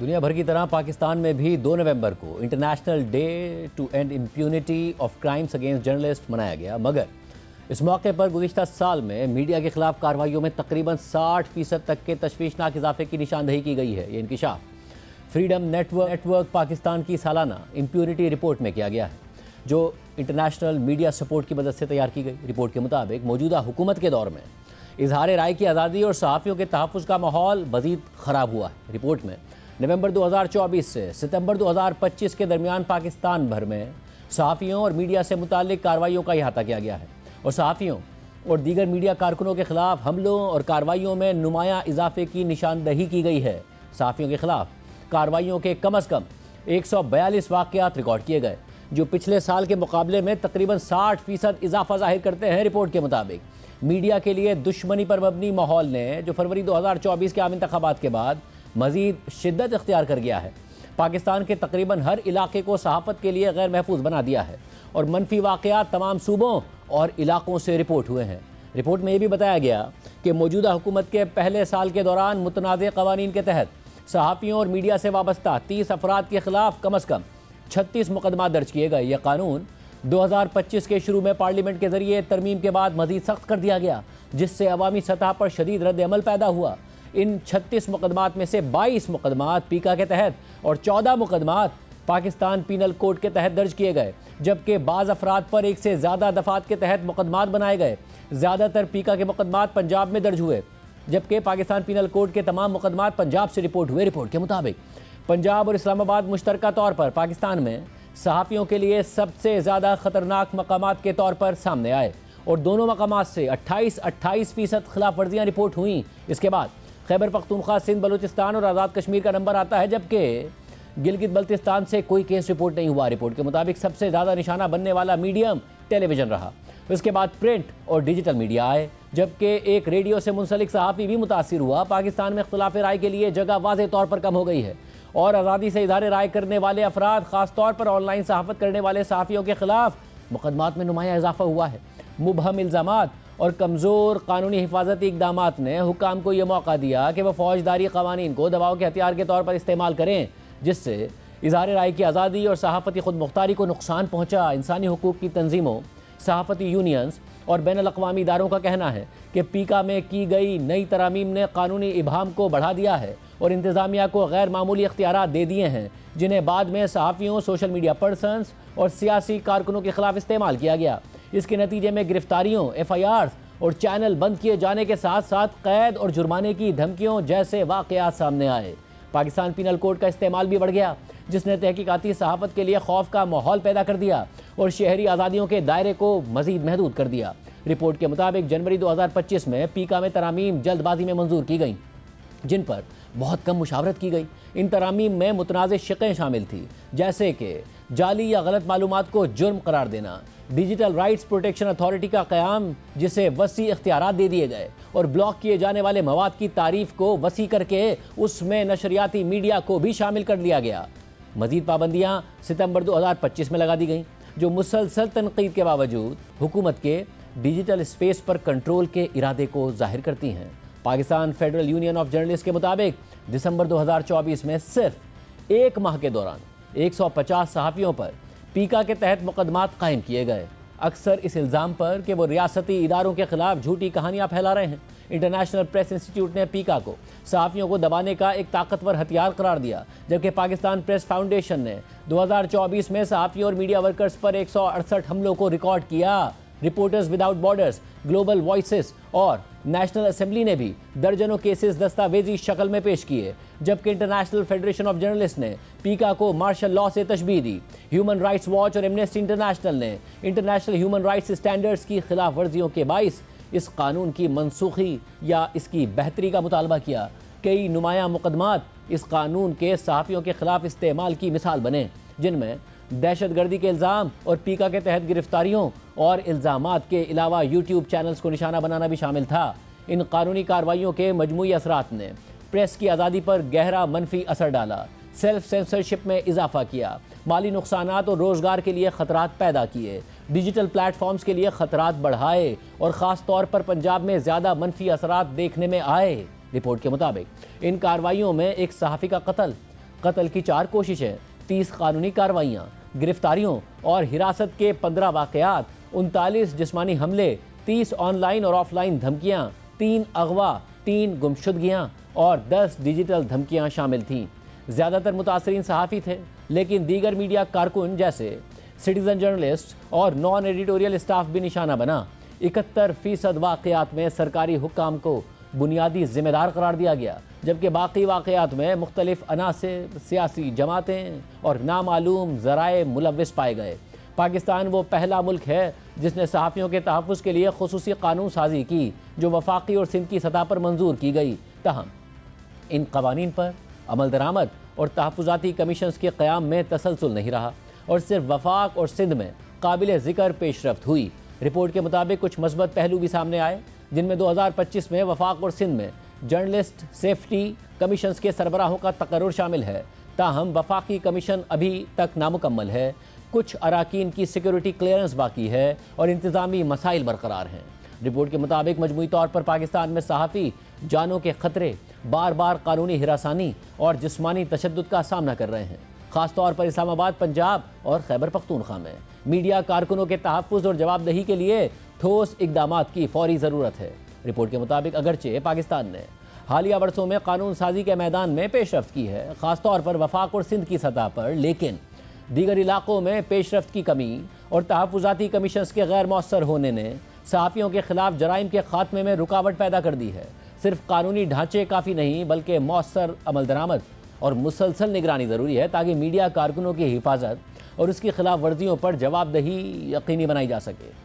دنیا بھر کی طرح پاکستان میں بھی 2 نومبر کو international day to end impunity of crimes against journalist منایا گیا، مگر اس موقع پر گزشتہ سال میں میڈیا کے خلاف کارروائیوں میں تقریباً 60% تک کے تشویشناک اضافے کی نشاندہی کی گئی ہے۔ یہ انکشاف فریڈم نیٹ ورک پاکستان کی سالانہ امپیونٹی رپورٹ میں کیا گیا ہے، جو انٹرنیشنل میڈیا سپورٹ کی مدد سے تیار کی گئی۔ رپورٹ کے مطابق موجودہ حکومت کے دور میں اظہار رائے کی آزادی اور صحافیوں کے تحفظ کا ماحول مزید خراب ہوا ہے۔ رپورٹ میں نومبر 2024 سے ستمبر 2025 کے درمیان پاکستان بھر میں صحافیوں اور میڈیا سے متعلق کارروائیوں کا احاطہ کیا گیا ہے اور صحافیوں اور دیگر میڈیا کارکنوں کے خلاف حملوں اور کارروائیوں میں نمایاں اضافے کی نشاندہی کی گئی ہے۔ صحافیوں کے خلاف کارروائیوں کے کم از کم 142 واقعات ریکارڈ کیے گئے، جو پچھلے سال کے مقابلے میں تقریباً 60% اضافہ ظاہر کرتے ہیں۔ رپورٹ کے مطابق میڈیا کے لیے دشمنی پر مبنی ماحول نے جو فروری 2024 کے عام انتخابات کے بعد مزید شدت اختیار کر گیا ہے، پاکستان کے تقریباً ہر علاقے کو صحافت کے لیے غیر محفوظ بنا دیا ہے اور منفی واقعات تمام صوبوں اور علاقوں سے رپورٹ ہوئے ہیں۔ رپورٹ میں یہ بھی بتایا گیا کہ موجودہ حکومت کے پہلے سال کے دوران متنازع قوانین کے تحت صحافیوں اور میڈیا سے وابستہ 30 افراد کے خلاف کم از کم 36 مقدمات درج کیے گئے۔ یہ قانون 2025 کے شروع میں پارلیمنٹ کے ذریعے ترمیم کے بعد مزید سخت کر دیا گیا، جس سے عوامی سطح پر شدید رد عمل پیدا ہوا۔ ان 36 مقدمات میں سے 22 مقدمات پیکا کے تحت اور 14 مقدمات پاکستان پینل کوڈ کے تحت درج کیے گئے، جبکہ بعض افراد پر ایک سے زیادہ دفعات کے تحت مقدمات بنائے گئے۔ زیادہ تر پیکا کے مقدمات پنجاب میں درج ہوئے، جبکہ پاکستان پینل کوڈ کے تمام مقدمات پنجاب سے رپورٹ ہوئے۔ رپورٹ کے مطابق پنجاب اور اسلام آباد مشترکہ طور پر پاکستان میں صحافیوں کے لیے سب سے زیادہ خطرناک مقامات کے طور پر سامنے آئے اور دونوں مقامات سے 28% خلاف ورزیاں رپورٹ ہوئیں۔ اس کے بعد خیبر پختونخوا، سندھ، بلوچستان اور آزاد کشمیر کا نمبر آتا ہے، جبکہ گلگت بلتستان سے کوئی کیس رپورٹ نہیں ہوا۔ رپورٹ کے مطابق سب سے زیادہ نشانہ بننے والا میڈیم ٹیلی ویژن رہا، اس کے بعد پرنٹ اور ڈیجیٹل میڈیا آئے، جبکہ ایک ریڈیو سے منسلک صحافی بھی متاثر ہوا۔ پاکستان میں اختلاف رائے کے لیے جگہ واضح طور پر کم ہو گئی ہے اور آزادی سے اظہار رائے کرنے والے افراد، خاص طور پر آن لائن صحافت کرنے والے صحافیوں کے خلاف مقدمات میں نمایاں اضافہ ہوا ہے۔ مبہم الزامات اور کمزور قانونی حفاظتی اقدامات نے حکام کو یہ موقع دیا کہ وہ فوجداری قوانین کو دباؤ کے ہتھیار کے طور پر استعمال کریں، جس سے اظہار رائے کی آزادی اور صحافتی خود مختاری کو نقصان پہنچا۔ انسانی حقوق کی تنظیموں، صحافتی یونینز اور بین الاقوامی اداروں کا کہنا ہے کہ پیکا میں کی گئی نئی ترامیم نے قانونی ابہام کو بڑھا دیا ہے اور انتظامیہ کو غیر معمولی اختیارات دے دیے ہیں، جنہیں بعد میں صحافیوں، سوشل میڈیا پرسنز اور سیاسی کارکنوں کے خلاف استعمال کیا گیا۔ اس کے نتیجے میں گرفتاریوں، FIRs اور چینل بند کیے جانے کے ساتھ ساتھ قید اور جرمانے کی دھمکیوں جیسے واقعات سامنے آئے۔ پاکستان پینل کوڈ کا استعمال بھی بڑھ گیا، جس نے تحقیقاتی صحافت کے لیے خوف کا ماحول پیدا کر دیا اور شہری آزادیوں کے دائرے کو مزید محدود کر دیا۔ رپورٹ کے مطابق جنوری 2025 میں پیکا میں ترامیم جلد بازی میں منظور کی گئیں، جن پر بہت کم مشاورت کی گئی۔ ان ترامیم میں متنازع شقیں شامل تھیں، جیسے کہ جعلی یا غلط معلومات کو جرم قرار دینا، ڈیجیٹل رائٹس پروٹیکشن اتھارٹی کا قیام جسے وسیع اختیارات دے دیے گئے اور بلاک کیے جانے والے مواد کی تعریف کو وسیع کر کے اس میں نشریاتی میڈیا کو بھی شامل کر لیا گیا۔ مزید پابندیاں ستمبر 2025 میں لگا دی گئیں، جو مسلسل تنقید کے باوجود حکومت کے ڈیجیٹل اسپیس پر کنٹرول کے ارادے کو ظاہر کرتی ہیں۔ Pakistan federal union of journalist کے مطابق دسمبر 2024 میں صرف ایک ماہ کے دوران 150 صحافیوں پر پیکا کے تحت مقدمات قائم کیے گئے، اکثر اس الزام پر کہ وہ ریاستی اداروں کے خلاف جھوٹی کہانیاں پھیلا رہے ہیں۔ انٹرنیشنل پریس انسٹیٹیوٹ نے پیکا کو صحافیوں کو دبانے کا ایک طاقتور ہتھیار قرار دیا، جبکہ پاکستان پریس فاؤنڈیشن نے 2024 میں صحافیوں اور میڈیا ورکرز پر 168 حملوں کو ریکارڈ کیا۔ Reporters without borders, global voices اور نیشنل اسمبلی نے بھی درجنوں کیسز دستاویزی شکل میں پیش کیے، جبکہ انٹرنیشنل فیڈریشن آف جرنلسٹ نے پیکا کو مارشل لاء سے تشبیہ دی۔ ہیومن رائٹس واچ اور ایمنسٹی انٹرنیشنل نے انٹرنیشنل ہیومن رائٹس اسٹینڈرڈز کی خلاف ورزیوں کے باعث اس قانون کی منسوخی یا اس کی بہتری کا مطالبہ کیا۔ کئی نمایاں مقدمات اس قانون کے صحافیوں کے خلاف استعمال کی مثال بنے، جن میں دہشت گردی کے الزام اور پیکا کے تحت گرفتاریوں اور الزامات کے علاوہ یوٹیوب چینلز کو نشانہ بنانا بھی شامل تھا۔ ان قانونی کارروائیوں کے مجموعی اثرات نے پریس کی آزادی پر گہرا منفی اثر ڈالا، سیلف سینسرشپ میں اضافہ کیا، مالی نقصانات اور روزگار کے لیے خطرات پیدا کیے، ڈیجیٹل پلیٹ فارمز کے لیے خطرات بڑھائے اور خاص طور پر پنجاب میں زیادہ منفی اثرات دیکھنے میں آئے۔ رپورٹ کے مطابق ان کارروائیوں میں ایک صحافی کا قتل، قتل کی 4 کوششیں، 30 قانونی کارروائیاں، گرفتاریوں اور حراست کے 15 واقعات، 39 جسمانی حملے، 30 آن لائن اور آف لائن دھمکیاں، 3 اغوا، 3 گمشدگیاں اور 10 ڈیجیٹل دھمکیاں شامل تھیں۔ زیادہ تر متاثرین صحافی تھے، لیکن دیگر میڈیا کارکن جیسے سٹیزن جرنلسٹ اور نان ایڈیٹوریل اسٹاف بھی نشانہ بنا۔ 71% واقعات میں سرکاری حکام کو بنیادی ذمہ دار قرار دیا گیا، جبکہ باقی واقعات میں مختلف عناصر، سیاسی جماعتیں اور نامعلوم ذرائع ملوث پائے گئے۔ پاکستان وہ پہلا ملک ہے جس نے صحافیوں کے تحفظ کے لیے خصوصی قانون سازی کی، جو وفاقی اور سندھ کی سطح پر منظور کی گئی۔ تاہم ان قوانین پر عمل درآمد اور تحفظاتی کمیشنز کے قیام میں تسلسل نہیں رہا، اور صرف وفاق اور سندھ میں قابل ذکر پیش رفت ہوئی۔ رپورٹ کے مطابق کچھ مثبت پہلو بھی سامنے آئے، جن میں 2025 میں وفاق اور سندھ میں جرنلسٹ سیفٹی کمیشنز کے سربراہوں کا تقرر شامل ہے۔ تاہم وفاقی کمیشن ابھی تک نامکمل ہے، کچھ اراکین کی سیکیورٹی کلیئرنس باقی ہے اور انتظامی مسائل برقرار ہیں۔ رپورٹ کے مطابق مجموعی طور پر پاکستان میں صحافی جانوں کے خطرے، بار بار قانونی ہراسانی اور جسمانی تشدد کا سامنا کر رہے ہیں، خاص طور پر اسلام آباد، پنجاب اور خیبر پختونخوا میں۔ میڈیا کارکنوں کے تحفظ اور جواب دہی کے لیے ٹھوس اقدامات کی فوری ضرورت ہے۔ رپورٹ کے مطابق اگرچہ پاکستان نے حالیہ برسوں میں قانون سازی کے میدان میں پیش رفت کی ہے، خاص طور پر وفاق اور سندھ کی سطح پر، لیکن دیگر علاقوں میں پیش رفت کی کمی اور تحفظاتی کمیشنز کے غیر مؤثر ہونے نے صحافیوں کے خلاف جرائم کے خاتمے میں رکاوٹ پیدا کر دی ہے۔ صرف قانونی ڈھانچے کافی نہیں، بلکہ مؤثر عمل درآمد اور مسلسل نگرانی ضروری ہے، تاکہ میڈیا کارکنوں کی حفاظت اور اس کی خلاف ورزیوں پر جواب دہی یقینی بنائی جا سکے۔